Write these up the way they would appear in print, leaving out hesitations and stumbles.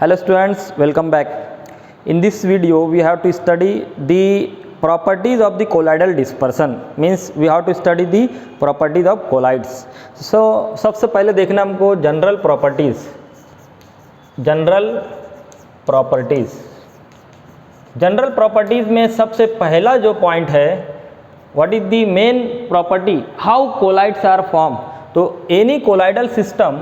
Hello students, welcome back. In this video we have to study the properties of the colloidal dispersion, means we have to study the properties of colloids. So सबसे पहले देखना हमको general properties. General properties में सबसे पहला जो point है, what is the main property, how colloids are form. तो any colloidal system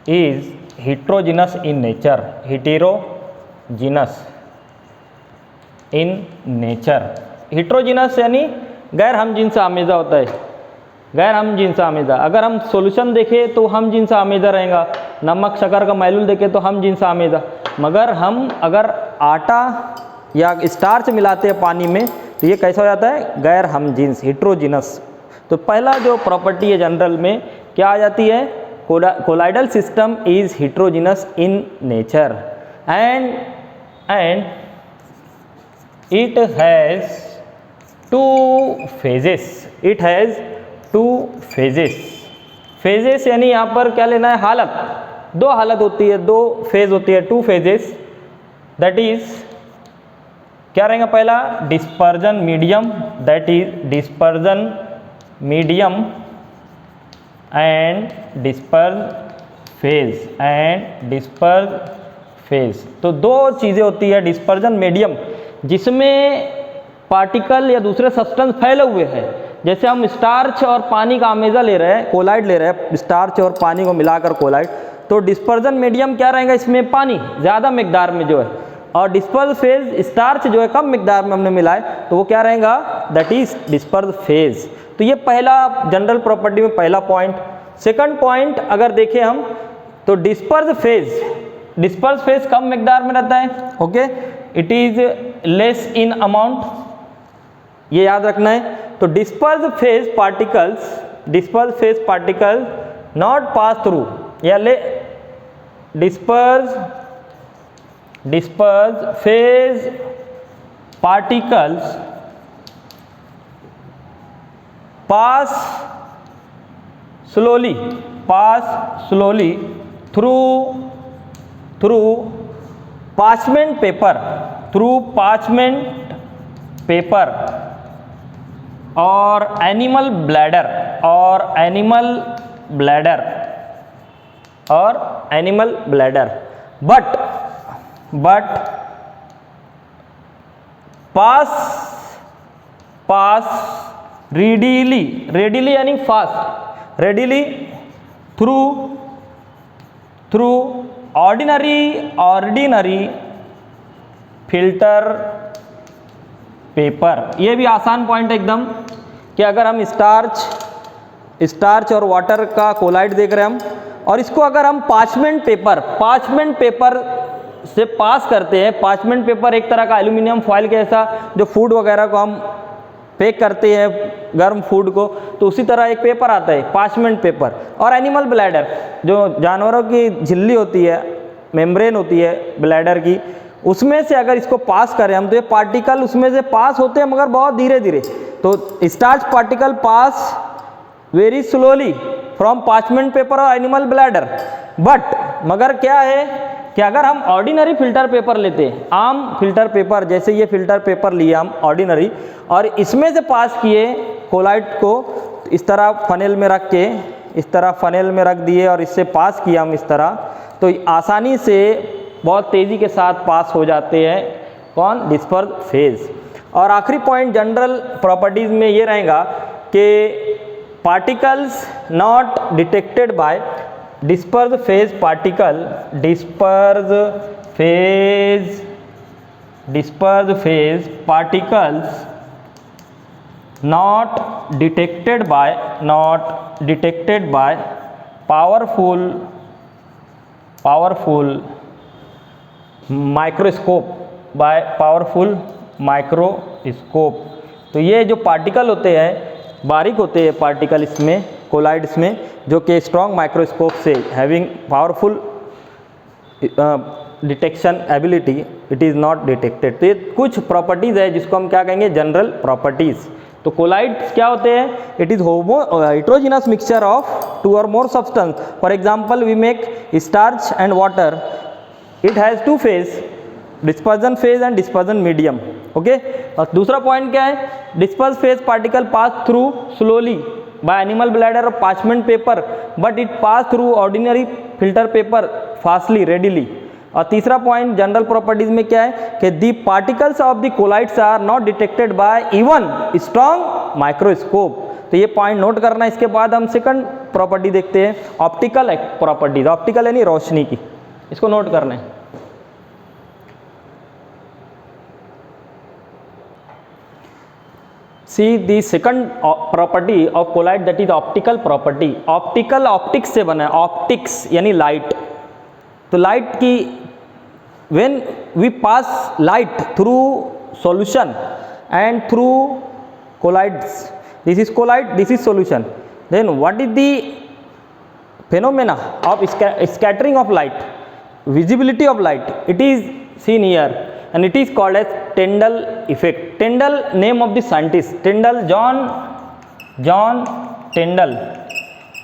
is heterogeneous in nature. Heterogeneous यानी गैर हमजिनसा आमेजा होता है. गैर हमजिनसा आमेजा, अगर हम सॉल्यूशन देखें तो हमजिनसा आमेजा रहेगा. नमक शक्कर का मैलूल देखें तो हमजिनसा आमेजा. मगर हम अगर आटा या स्टार्च मिलाते हैं पानी में तो ये कैसा हो जाता है, गैर हमजिन्स, हेट्रोजीनस. तो पहला जो प्रॉपर्टी है जनरल में क्या आ जाती है, colloidal system is heterogeneous in nature and it has two phases. Phases यानी यहाँ पर क्या लेना है, हालत. दो हालत होती है, दो फेज होती है, टू फेजेस. दैट इज क्या रहेगा, पहला dispersion medium, that is dispersion medium and disperse phase. तो दो चीज़ें होती है, डिस्पर्जन मीडियम जिसमें पार्टिकल या दूसरे सब्सटेंस फैले हुए हैं. जैसे हम स्टार्च और पानी का आमेजा ले रहे हैं, कोलाइड ले रहे हैं, स्टार्च और पानी को मिलाकर कोलाइड. तो डिस्पर्जन मीडियम क्या रहेगा, इसमें पानी ज़्यादा मिकदार में जो है, और डिस्पर्ज फेज स्टार्च जो है कम मिकदार में हमने मिलाए, तो वो क्या रहेगा, दैट इज डिस्पर्ज फेज. तो ये पहला जनरल प्रॉपर्टी में पहला पॉइंट. सेकंड पॉइंट अगर देखें हम तो डिस्पर्ज फेज कम मिकदार में रहता है. Okay, it is less in amount, ये याद रखना है. तो disperse phase particle not pass through, या disperse phase particles pass slowly through parchment paper और animal bladder but pass readily यानी fast, readily through ordinary filter paper. ये भी आसान पॉइंट एकदम, कि अगर हम स्टार्च और वाटर का कोलाइड देख रहे हैं हम, और इसको अगर हम पार्चमेंट पेपर से पास करते हैं. पार्चमेंट पेपर एक तरह का एल्यूमिनियम फॉयल के ऐसा, जो फूड वगैरह को हम पैक करते हैं, गर्म फूड को, तो उसी तरह एक पेपर आता है पार्चमेंट पेपर. और एनिमल ब्लैडर, जो जानवरों की झिल्ली होती है, मेम्ब्रेन होती है ब्लैडर की, उसमें से अगर इसको पास करें हम तो ये पार्टिकल उसमें से पास होते हैं, मगर बहुत धीरे धीरे. तो starch particle pass very slowly from parchment paper और एनिमल ब्लैडर. मगर क्या है कि अगर हम ऑर्डिनरी फिल्टर पेपर लेते हैं, आम फिल्टर पेपर, जैसे ये फिल्टर पेपर लिए हम ऑर्डिनरी, और इसमें से पास किए कोलाइड को, इस तरह फनेल में रख दिए और इससे पास किया हम इस तरह, तो आसानी से बहुत तेज़ी के साथ पास हो जाते हैं कौन, डिस्पर्ज फेज. और आखिरी पॉइंट जनरल प्रॉपर्टीज़ में ये रहेगा कि particles not detected bye disperse phase particles not detected by powerful microscope. तो ये जो पार्टिकल होते हैं, बारीक होते हैं पार्टिकल इसमें, कोलाइड्स में, जो कि स्ट्रॉन्ग माइक्रोस्कोप से having powerful detection ability, it is not detected. तो ये कुछ प्रॉपर्टीज़ है जिसको हम क्या कहेंगे, जनरल प्रॉपर्टीज़. तो कोलाइड्स क्या होते हैं, it is heterogeneous mixture of two or more substance. For example, we make starch and water. It has two phase, dispersion phase and dispersion medium. Okay, और दूसरा पॉइंट क्या है, disperse phase particle pass through slowly by animal bladder और parchment paper, but it pass through ordinary filter paper fastly readily. और तीसरा point general properties में क्या है कि the particles of the colloids are not detected by even strong microscope. तो ये point note करना. इसके बाद हम सेकंड प्रॉपर्टी देखते हैं, ऑप्टिकल प्रॉपर्टीज. ऑप्टिकल यानी रोशनी की, इसको नोट करना है. See the second property of colloid, that is optical property. Optical optics से बना है, ऑप्टिक्स यानी लाइट. तो लाइट की when we pass light through solution and through colloids, this is colloid, this is solution, then what is the phenomena of scattering of light, visibility of light, it is seen here and it is called as Tyndall effect. Tyndall, name of the scientist, Tyndall, John टिंडल,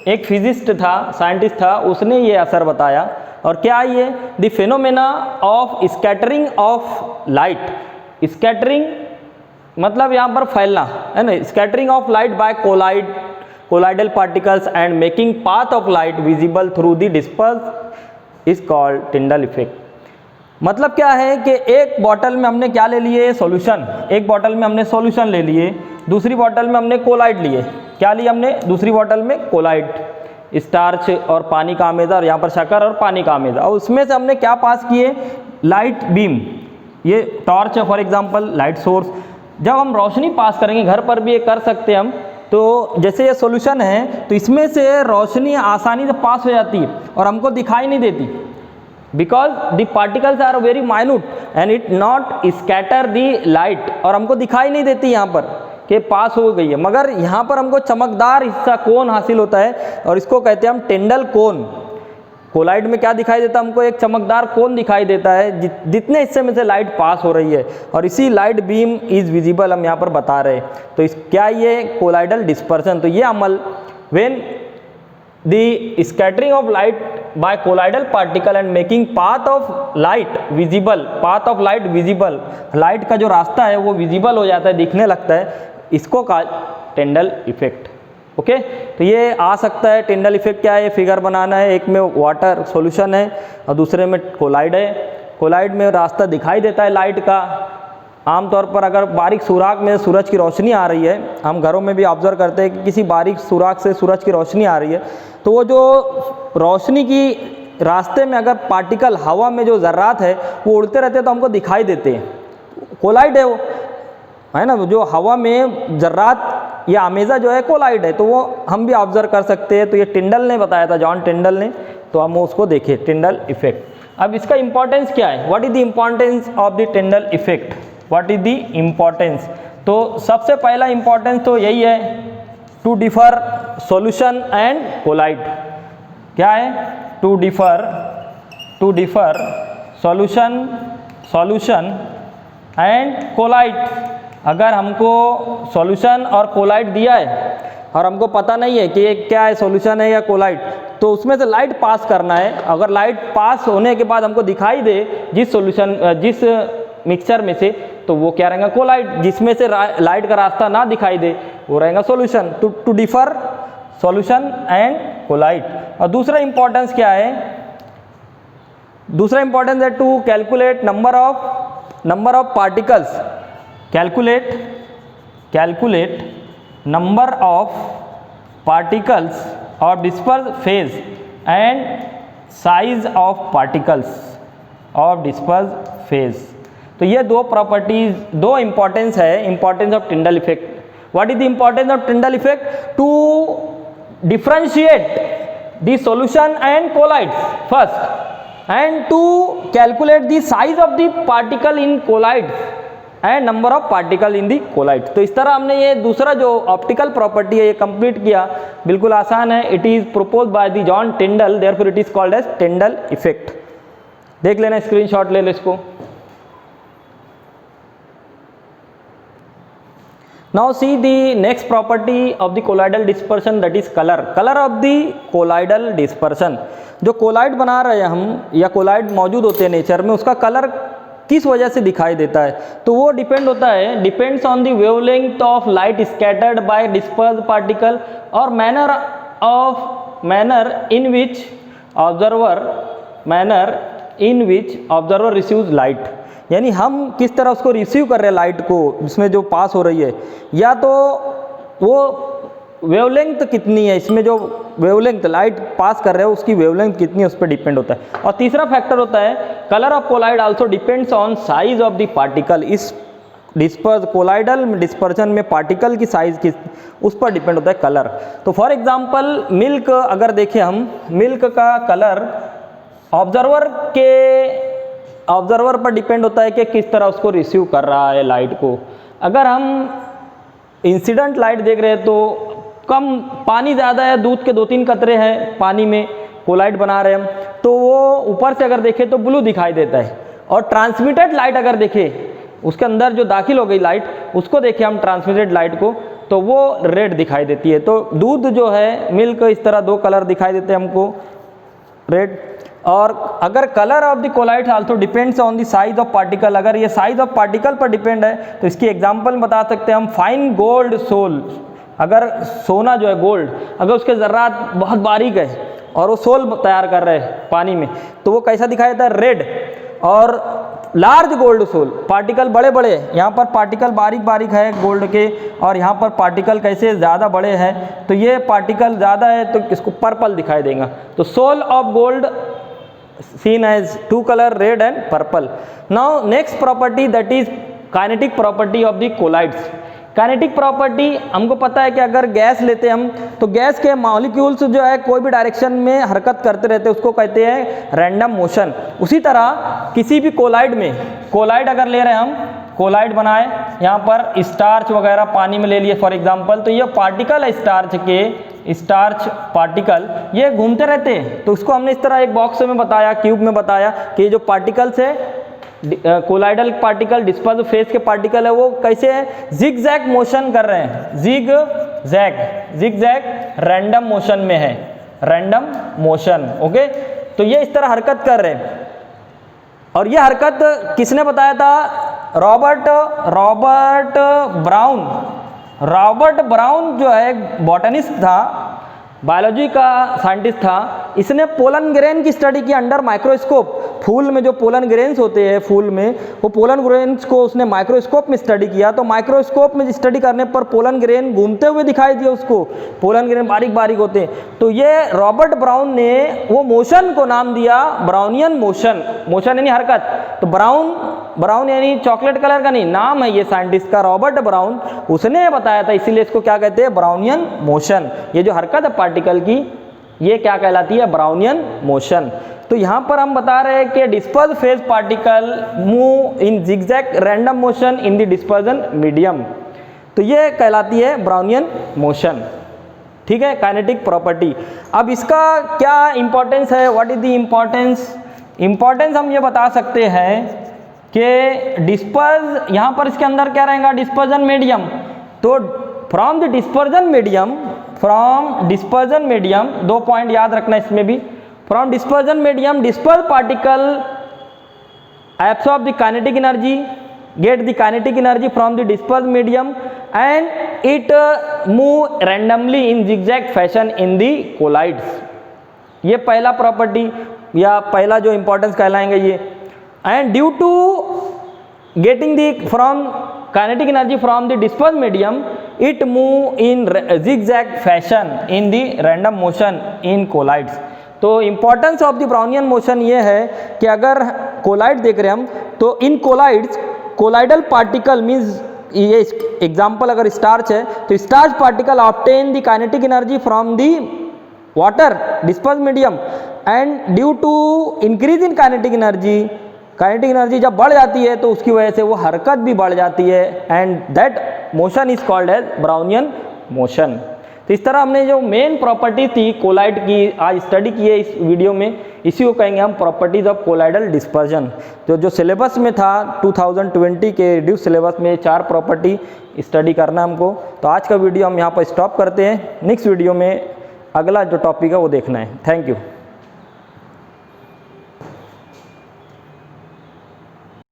एक physicist था, scientist था, उसने ये असर बताया. और क्या ये, the phenomena of scattering of light. Scattering मतलब यहाँ पर फैलना है ना, scattering of light by colloidal particles and making path of light visible through the disperse is called Tyndall effect. मतलब क्या है कि एक बॉटल में हमने क्या ले लिए, सॉल्यूशन. एक बॉटल में हमने सॉल्यूशन ले लिए, दूसरी बॉटल में हमने कोलाइड लिए. क्या लिया हमने, दूसरी बॉटल में कोलाइड, स्टार्च और पानी का आमेजा, और यहाँ पर शक्कर और पानी का आमेजा. और उसमें से हमने क्या पास किए, लाइट बीम. ये टॉर्च है फॉर एग्जांपल, लाइट सोर्स. जब हम रोशनी पास करेंगे, घर पर भी ये कर सकते हैं हम, तो जैसे ये सॉल्यूशन है तो इसमें से रोशनी आसानी से पास हो जाती है और हमको दिखाई नहीं देती, because the particles are very minute and it not scatter the light. और हमको दिखाई नहीं देती यहाँ पर कि पास हो गई है, मगर यहाँ पर हमको चमकदार हिस्सा कोन हासिल होता है और इसको कहते हैं हम टिंडल कोन. कोलाइड में क्या दिखाई देता है हमको, एक चमकदार कोन दिखाई देता है जितने हिस्से में से लाइट पास हो रही है, और इसी लाइट बीम इज विजिबल हम यहाँ पर बता रहे हैं. तो इस क्या ये कोलाइडल डिस्पर्सन. तो ये अमल when the scattering of light by colloidal particle and making path of light visible, path of light visible, light का जो रास्ता है वो विजिबल हो जाता है, दिखने लगता है, इसको कहा टिंडल इफेक्ट. ओके, तो ये आ सकता है. टिंडल इफेक्ट क्या है, फिगर बनाना है. एक में वाटर सॉल्यूशन है और दूसरे में कोलाइड है. कोलाइड में रास्ता दिखाई देता है लाइट का. आमतौर पर अगर बारीक सुराख में सूरज की रोशनी आ रही है, हम घरों में भी ऑब्जर्व करते हैं कि किसी बारीक सुराख से सूरज की रोशनी आ रही है, तो वो जो रोशनी की रास्ते में अगर पार्टिकल, हवा में जो ज़र्रात है वो उड़ते रहते हैं तो हमको दिखाई देते हैं. कोलाइड है वो, है ना, जो हवा में ज़र्रात या आमेजा जो है कोलाइड है, तो वो हम भी ऑब्जर्व कर सकते हैं. तो ये टिंडल ने बताया था, जॉन टिंडल ने, तो हम उसको देखें, टिंडल इफेक्ट. अब इसका इंपॉर्टेंस क्या है, what is the importance of the Tyndall effect, what is the importance. तो सबसे पहला इंपॉर्टेंस तो यही है, to differ solution and colloid. क्या है, to differ solution and colloid. अगर हमको सॉल्यूशन और कोलाइड दिया है और हमको पता नहीं है कि ये क्या है, सॉल्यूशन है या कोलाइड, तो उसमें से लाइट पास करना है. अगर लाइट पास होने के बाद हमको दिखाई दे जिस सॉल्यूशन, जिस मिक्सचर में से, तो वो क्या रहेगा, कोलाइड. जिसमें से लाइट का रास्ता ना दिखाई दे वो रहेगा solution. To differ solution and colloid. और दूसरा इंपॉर्टेंस क्या है, दूसरा इंपॉर्टेंस है to calculate number of particles. Calculate number of particles of disperse phase and size of particles of disperse phase. तो ये दो प्रॉपर्टीज, दो इंपॉर्टेंस है, importance of Tyndall effect. What is the importance of Tyndall effect, to differentiate the solution and colloids first, and to calculate the size of the particle in colloids and number of particle in the colloid. तो इस तरह हमने ये दूसरा जो optical property है ये complete किया. बिल्कुल आसान है. It is propose by the John Tyndall, therefore it is called as Tyndall effect. देख लेना, स्क्रीनशॉट ले लो इसको. Now see the next property of the colloidal dispersion, that is colour. Colour of the colloidal dispersion, जो colloid बना रहे हैं हम या कोलाइड मौजूद होते हैं नेचर में, उसका कलर किस वजह से दिखाई देता है, तो वो डिपेंड होता है, depends on the wavelength of light scattered by dispersed particle और manner in which observer receives light. यानी हम किस तरह उसको रिसीव कर रहे हैं लाइट को, इसमें जो पास हो रही है, या तो वो वेवलेंथ कितनी है, इसमें जो वेवलेंथ लाइट पास कर रहे हो उसकी वेवलेंथ कितनी है, उस पर डिपेंड होता है। और तीसरा फैक्टर होता है colour of colloid also depends on size of the particle. इस कोलाइडल डिस्पर्शन में पार्टिकल की साइज किस, उस पर डिपेंड होता है कलर। तो फॉर एग्जांपल मिल्क अगर देखें हम, मिल्क का कलर ऑब्जर्वर पर डिपेंड होता है कि किस तरह उसको रिसीव कर रहा है लाइट को। अगर हम इंसिडेंट लाइट देख रहे हैं तो कम पानी ज़्यादा है, दूध के 2-3 कतरे हैं पानी में, कोलाइड बना रहे हैं हम, तो वो ऊपर से अगर देखें तो ब्लू दिखाई देता है। और ट्रांसमिटेड लाइट अगर देखें, उसके अंदर जो दाखिल हो गई लाइट, उसको देखें हम ट्रांसमिटेड लाइट को, तो वो रेड दिखाई देती है। तो दूध जो है, मिल्क, इस तरह 2 कलर दिखाई देते हैं हमको, रेड। और अगर colour of the colloid also depends on the size of particle, अगर ये साइज ऑफ पार्टिकल पर डिपेंड है तो इसकी एग्जांपल बता सकते हैं हम, फाइन गोल्ड सोल। अगर सोना जो है गोल्ड, अगर उसके ज़र्रात बहुत बारीक है और वो सोल तैयार कर रहे हैं पानी में, तो वो कैसा दिखाई देता है, रेड। और लार्ज गोल्ड सोल, पार्टिकल बड़े बड़े, यहाँ पर पार्टिकल बारीक बारीक है गोल्ड के, और यहाँ पर पार्टिकल कैसे ज़्यादा बड़े हैं, तो ये पार्टिकल ज़्यादा है तो इसको पर्पल दिखाई देगा। तो sol of gold seen as 2 color, red and purple. Now next property, that is kinetic property of the colloids. Kinetic property हमको पता है कि अगर गैस लेते हैं हम, तो गैस के मॉलिक्यूल्स जो है कोई भी डायरेक्शन में हरकत करते रहते हैं, उसको कहते हैं रैंडम मोशन। उसी तरह किसी भी कोलाइड में, कोलाइड अगर ले रहे हैं हम, कोलाइड बनाए, यहाँ पर स्टार्च वगैरह पानी में ले लिए फॉर एग्जांपल, तो ये पार्टिकल है स्टार्च पार्टिकल, ये घूमते रहते हैं। तो उसको हमने इस तरह एक बॉक्स में बताया, क्यूब में बताया कि ये जो पार्टिकल्स है, कोलाइडल पार्टिकल, डिस्पर्स फेज के पार्टिकल है, वो कैसे है, जिग जैग मोशन कर रहे हैं, जिग जैग रैंडम मोशन में है, रैंडम मोशन। ओके, तो ये इस तरह हरकत कर रहे हैं। और ये हरकत किसने बताया था, रॉबर्ट ब्राउन जो है बॉटनिस्ट था, बायोलॉजी का साइंटिस्ट था, इसने पोलन ग्रेन की स्टडी की अंडर माइक्रोस्कोप। फूल में जो पोलन ग्रेन्स होते हैं, फूल में वो पोलन ग्रेन्स को उसने माइक्रोस्कोप में स्टडी किया। तो माइक्रोस्कोप में स्टडी करने पर पोलन ग्रेन घूमते हुए दिखाई दिए उसको, पोलन ग्रेन बारीक बारीक होते हैं। तो ये रॉबर्ट ब्राउन ने वो मोशन को नाम दिया ब्राउनियन मोशन। मोशन यानी हरकत, तो ब्राउन यानी चॉकलेट कलर का नहीं, नाम है ये साइंटिस्ट का, रॉबर्ट ब्राउन, उसने बताया था, इसीलिए इसको क्या कहते हैं, ब्राउनियन मोशन। ये जो हरकत है पार्टिकल की, ये क्या कहलाती है, ब्राउनियन मोशन। तो यहाँ पर हम बता रहे हैं कि disperse phase particle move in zigzag random motion in the dispersion medium, तो ये कहलाती है ब्राउनियन मोशन। ठीक है, काइनेटिक प्रॉपर्टी। अब इसका क्या इंपॉर्टेंस है, व्हाट इज द इंपॉर्टेंस हम ये बता सकते हैं कि डिस्पर्स, यहाँ पर इसके अंदर क्या रहेगा, डिस्पर्जन मीडियम। तो from the dispersion medium 2 point याद रखना इसमें भी, from dispersion medium disperse particle absorb the kinetic energy, get the kinetic energy from the disperse medium and it move randomly in zigzag fashion in the colloids. ये पहला property या पहला जो importance कहलाएंगे ये। And due to getting the from kinetic energy from the dispersed medium, it move in zigzag fashion in the random motion in colloids. तो importance of the Brownian motion ये है कि अगर कोलाइड देख रहे हैं हम, तो in colloids, colloidal particle means, ये एग्जाम्पल अगर स्टार्च है तो starch particle obtain the kinetic energy from the water disperse medium and due to increase in kinetic energy जब बढ़ जाती है तो उसकी वजह से वो हरकत भी बढ़ जाती है, and that motion is called as Brownian motion. तो इस तरह हमने जो मेन प्रॉपर्टी थी कोलाइड की आज स्टडी की है इस वीडियो में, इसी को कहेंगे हम प्रॉपर्टीज़ ऑफ कोलाइडल डिस्पर्जन। तो जो सिलेबस में था 2020 के रिड्यूस सिलेबस में 4 प्रॉपर्टी स्टडी करना हमको। तो आज का वीडियो हम यहाँ पर स्टॉप करते हैं, नेक्स्ट वीडियो में अगला जो टॉपिक है वो देखना है। Thank you.